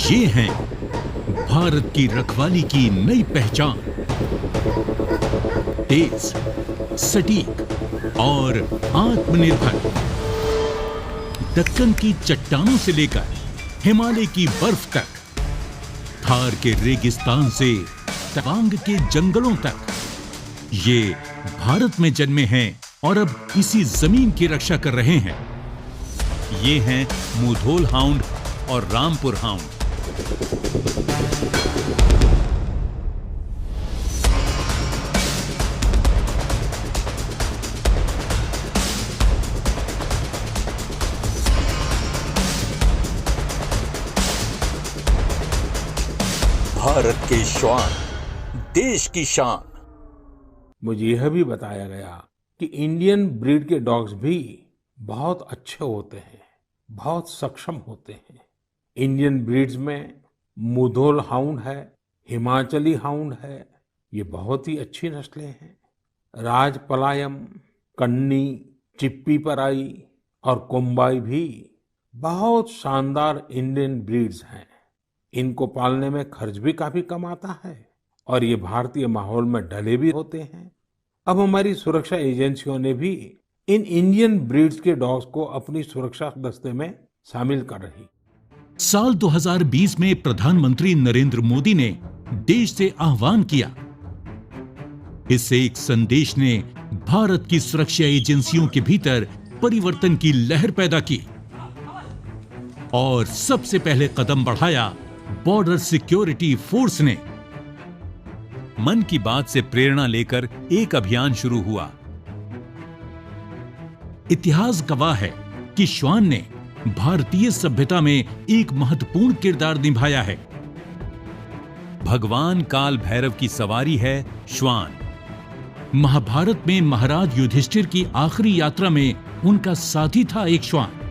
ये हैं भारत की रखवाली की नई पहचान। तेज, सटीक और आत्मनिर्भर। दक्कन की चट्टानों से लेकर हिमालय की बर्फ तक, थार के रेगिस्तान से तवांग के जंगलों तक, ये भारत में जन्मे हैं और अब इसी जमीन की रक्षा कर रहे हैं। ये हैं मुधोल हाउंड और रामपुर हाउंड। भारत के श्वान, देश की शान। मुझे यह भी बताया गया कि इंडियन ब्रीड के डॉग्स भी बहुत अच्छे होते हैं, बहुत सक्षम होते हैं। इंडियन ब्रीड्स में मुधोल हाउंड है, हिमाचली हाउंड है, ये बहुत ही अच्छी नस्लें हैं। राजपलायम, कन्नी, चिप्पी पराई और कोम्बाई भी बहुत शानदार इंडियन ब्रीड्स हैं। इनको पालने में खर्च भी काफी कम आता है और ये भारतीय माहौल में ढले भी होते हैं। अब हमारी सुरक्षा एजेंसियों ने भी इन इंडियन ब्रीड्स के डॉग्स को अपनी सुरक्षा दस्ते में शामिल कर रही। साल 2020 में प्रधानमंत्री नरेंद्र मोदी ने देश से आह्वान किया। इससे एक संदेश ने भारत की सुरक्षा एजेंसियों के भीतर परिवर्तन की लहर पैदा की और सबसे पहले कदम बढ़ाया बॉर्डर सिक्योरिटी फोर्स ने। मन की बात से प्रेरणा लेकर एक अभियान शुरू हुआ। इतिहास गवाह है कि श्वान ने भारतीय सभ्यता में एक महत्वपूर्ण किरदार निभाया है। भगवान काल भैरव की सवारी है श्वान। महाभारत में महाराज युधिष्ठिर की आखिरी यात्रा में उनका साथी था एक श्वान।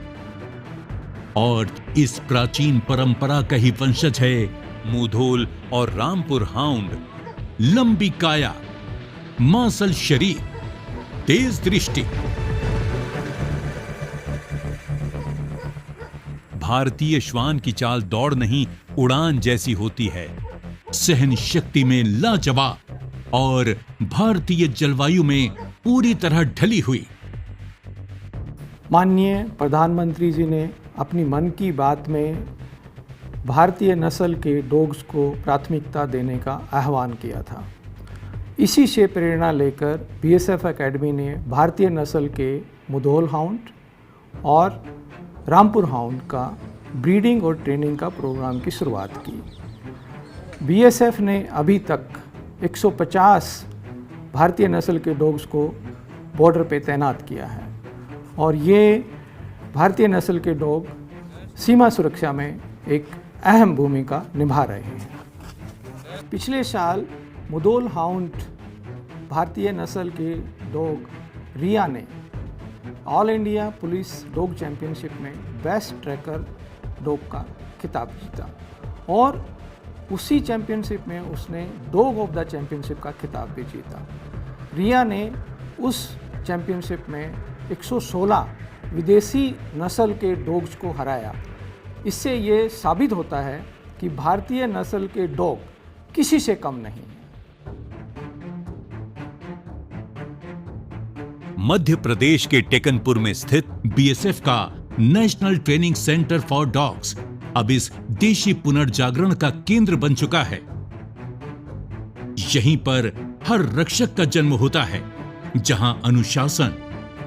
और इस प्राचीन परंपरा का ही वंशज है मुधोल और रामपुर हाउंड। लंबी काया, मांसल शरीर, तेज दृष्टि। भारतीय श्वान की चाल दौड़ नहीं, उड़ान जैसी होती है। सहन शक्ति में लाजवाब और भारतीय जलवायु में पूरी तरह ढली हुई। माननीय प्रधानमंत्री जी ने अपनी मन की बात में भारतीय नस्ल के डॉग्स को प्राथमिकता देने का आह्वान किया था। इसी से प्रेरणा लेकर बीएसएफ एकेडमी ने भारतीय नस्ल के मुधोल हाउंड और रामपुर हाउंड का ब्रीडिंग और ट्रेनिंग का प्रोग्राम की शुरुआत की। बीएसएफ ने अभी तक 150 भारतीय नस्ल के डॉग्स को बॉर्डर पे तैनात किया है और ये भारतीय नस्ल के डॉग सीमा सुरक्षा में एक अहम भूमिका निभा रहे हैं। पिछले साल मुधोल हाउंड भारतीय नस्ल के डॉग रिया ने all India police dog championship में बेस्ट ट्रैकर डॉग का खिताब जीता और उसी चैंपियनशिप में उसने डॉग ऑफ द चैंपियनशिप का खिताब भी जीता। रिया ने उस चैंपियनशिप में 116 विदेशी नस्ल के डॉग्स को हराया। इससे ये साबित होता है कि भारतीय नस्ल के डॉग किसी से कम नहीं है। मध्य प्रदेश के टेकनपुर में स्थित बीएसएफ का national training centre for dogs अब इस देशी पुनर्जागरण का केंद्र बन चुका है। यहीं पर हर रक्षक का जन्म होता है, जहां अनुशासन,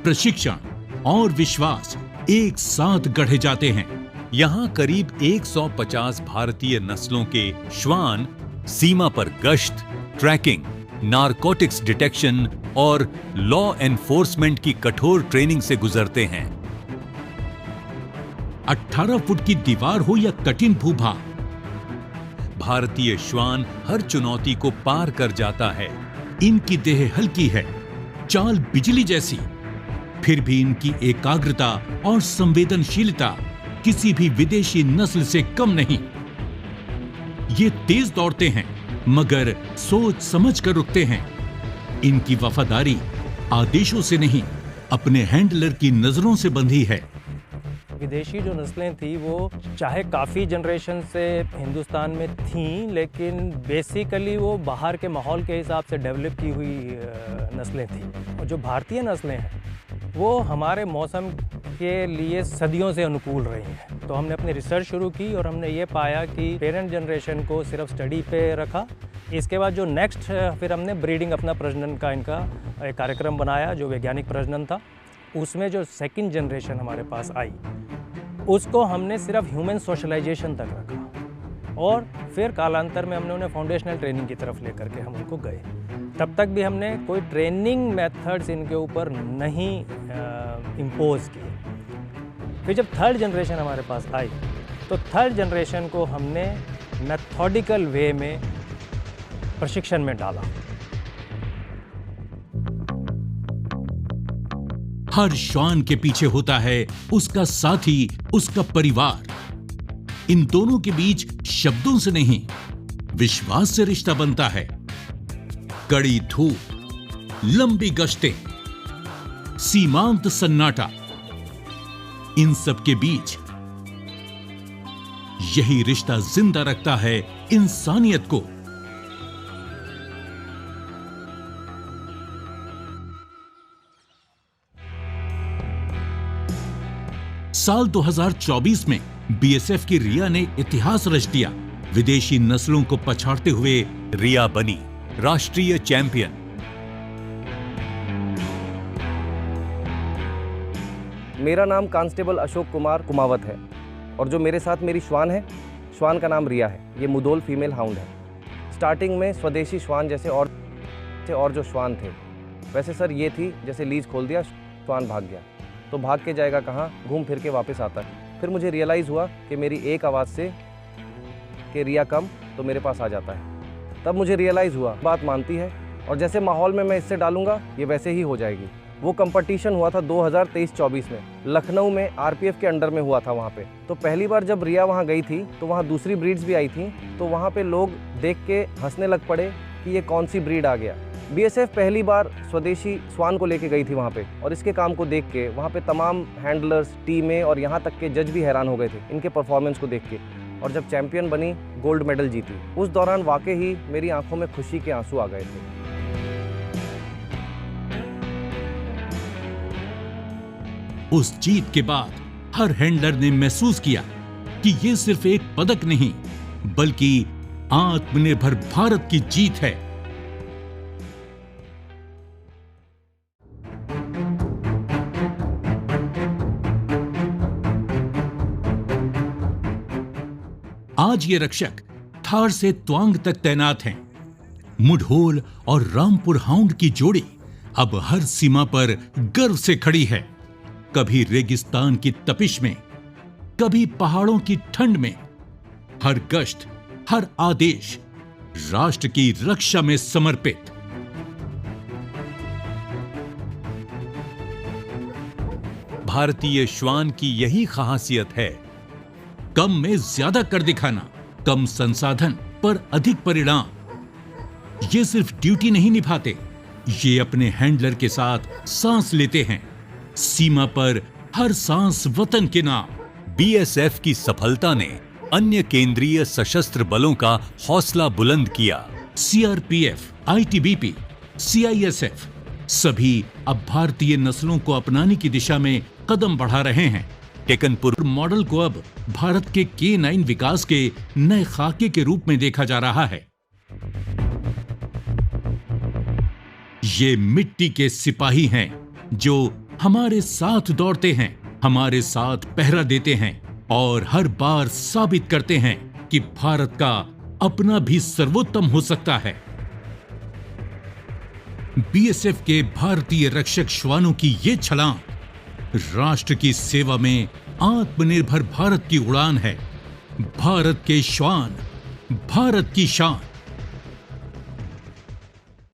प्रशिक्षण और विश्वास एक साथ गढ़े जाते हैं। यहां करीब 150 भारतीय नस्लों के श्वान सीमा पर गश्त, ट्रैकिंग, नारकोटिक्स डिटेक्शन और लॉ एनफोर्समेंट की कठोर ट्रेनिंग से गुजरते हैं। 18 फुट की दीवार हो या कठिन भूभाग, भारतीय श्वान हर चुनौती को पार कर जाता है। इनकी देह हल्की है, चाल बिजली जैसी, फिर भी इनकी एकाग्रता और संवेदनशीलता किसी भी विदेशी नस्ल से कम नहीं। ये तेज दौड़ते हैं मगर सोच समझ कर रुकते हैं। इनकी वफादारी आदेशों से नहीं, अपने हैंडलर की नजरों से बंधी है। विदेशी जो नस्लें थी वो चाहे काफ़ी जनरेशन से हिंदुस्तान में थीं, लेकिन बेसिकली वो बाहर के माहौल के हिसाब से डेवलप की हुई नस्लें थीं। और जो भारतीय नस्लें हैं वो हमारे मौसम के लिए सदियों से अनुकूल रही हैं। तो हमने अपनी रिसर्च शुरू की और हमने ये पाया कि पेरेंट जनरेशन को सिर्फ स्टडी पे रखा। इसके बाद जो नेक्स्ट फिर हमने ब्रीडिंग अपना प्रजनन का इनका एक कार्यक्रम बनाया जो वैज्ञानिक प्रजनन था। उसमें जो सेकंड जनरेशन हमारे पास आई उसको हमने सिर्फ ह्यूमन सोशलाइजेशन तक रखा और फिर कालांतर में हमने उन्हें फाउंडेशनल ट्रेनिंग की तरफ लेकर के हम उनको गए। तब तक भी हमने कोई ट्रेनिंग मेथड्स इनके ऊपर नहीं इम्पोज किए। फिर जब थर्ड जनरेशन हमारे पास आई तो थर्ड जनरेशन को हमने मेथोडिकल वे में प्रशिक्षण में डाला। हर श्वान के पीछे होता है उसका साथी, उसका परिवार। इन दोनों के बीच शब्दों से नहीं, विश्वास से रिश्ता बनता है। कड़ी धूप, लंबी गश्तें, सीमांत सन्नाटा, इन सब के बीच यही रिश्ता जिंदा रखता है इंसानियत को। साल 2024 में बीएसएफ की रिया ने इतिहास रच दिया। विदेशी नस्लों को पछाड़ते हुए रिया बनी राष्ट्रीय चैंपियन। मेरा नाम कांस्टेबल अशोक कुमार कुमावत है और जो मेरे साथ मेरी श्वान है, श्वान का नाम रिया है। ये मुधोल फीमेल हाउंड है। स्टार्टिंग में स्वदेशी श्वान जैसे और जो श्वान थे वैसे सर ये थी जैसे लीज खोल दिया, श्वान भाग गया तो भाग के जाएगा कहाँ, घूम फिर के वापस आता है। फिर मुझे रियलाइज़ हुआ कि मेरी एक आवाज़ से कि रिया कम तो मेरे पास आ जाता है। तब मुझे रियलाइज़ हुआ बात मानती है और जैसे माहौल में मैं इससे डालूंगा ये वैसे ही हो जाएगी। वो कंपटीशन हुआ था 2023-24 में, लखनऊ में आरपीएफ के अंडर में हुआ था वहाँ पे। तो पहली बार जब रिया वहाँ गई थी तो वहाँ दूसरी ब्रीड्स भी आई थी, तो वहाँ पे लोग देख के हंसने लग पड़े कि ये कौन सी ब्रीड आ गया। बीएसएफ पहली बार स्वदेशी श्वान को लेके गई थी वहाँ पे और इसके काम को देख के वहाँ पे तमाम हैंडलर्स, टीमें और यहाँ तक के जज भी हैरान हो गए थे इनके परफॉर्मेंस को देख के। और जब चैंपियन बनी, गोल्ड मेडल जीती, उस दौरान वाकई ही मेरी आंखों में खुशी के आंसू आ गए थे। उस जीत के बाद हर हैंडलर ने महसूस किया कि ये सिर्फ एक पदक नहीं बल्कि आत्मनिर्भर भारत की जीत है। आज ये रक्षक थार से त्वांग तक तैनात हैं। मुढोल और रामपुर हाउंड की जोड़ी अब हर सीमा पर गर्व से खड़ी है। कभी रेगिस्तान की तपिश में, कभी पहाड़ों की ठंड में, हर गश्त, हर आदेश राष्ट्र की रक्षा में समर्पित। भारतीय श्वान की यही खासियत है, कम में ज्यादा कर दिखाना, कम संसाधन पर अधिक परिणाम। ये सिर्फ ड्यूटी नहीं निभाते, ये अपने हैंडलर के साथ सांस लेते हैं। सीमा पर हर सांस वतन के नाम। बीएसएफ की सफलता ने अन्य केंद्रीय सशस्त्र बलों का हौसला बुलंद किया। सीआरपीएफ, आईटीबीपी, सीआईएसएफ सभी अब भारतीय नस्लों को अपनाने की दिशा में कदम बढ़ा रहे हैं। टेकनपुर मॉडल को अब भारत के K9 विकास के नए खाके के रूप में देखा जा रहा है। ये मिट्टी के सिपाही हैं जो हमारे साथ दौड़ते हैं, हमारे साथ पहरा देते हैं और हर बार साबित करते हैं कि भारत का अपना भी सर्वोत्तम हो सकता है। बीएसएफ के भारतीय रक्षक श्वानों की ये छलांग राष्ट्र की सेवा में आत्मनिर्भर भारत की उड़ान है। भारत के श्वान, भारत की शान।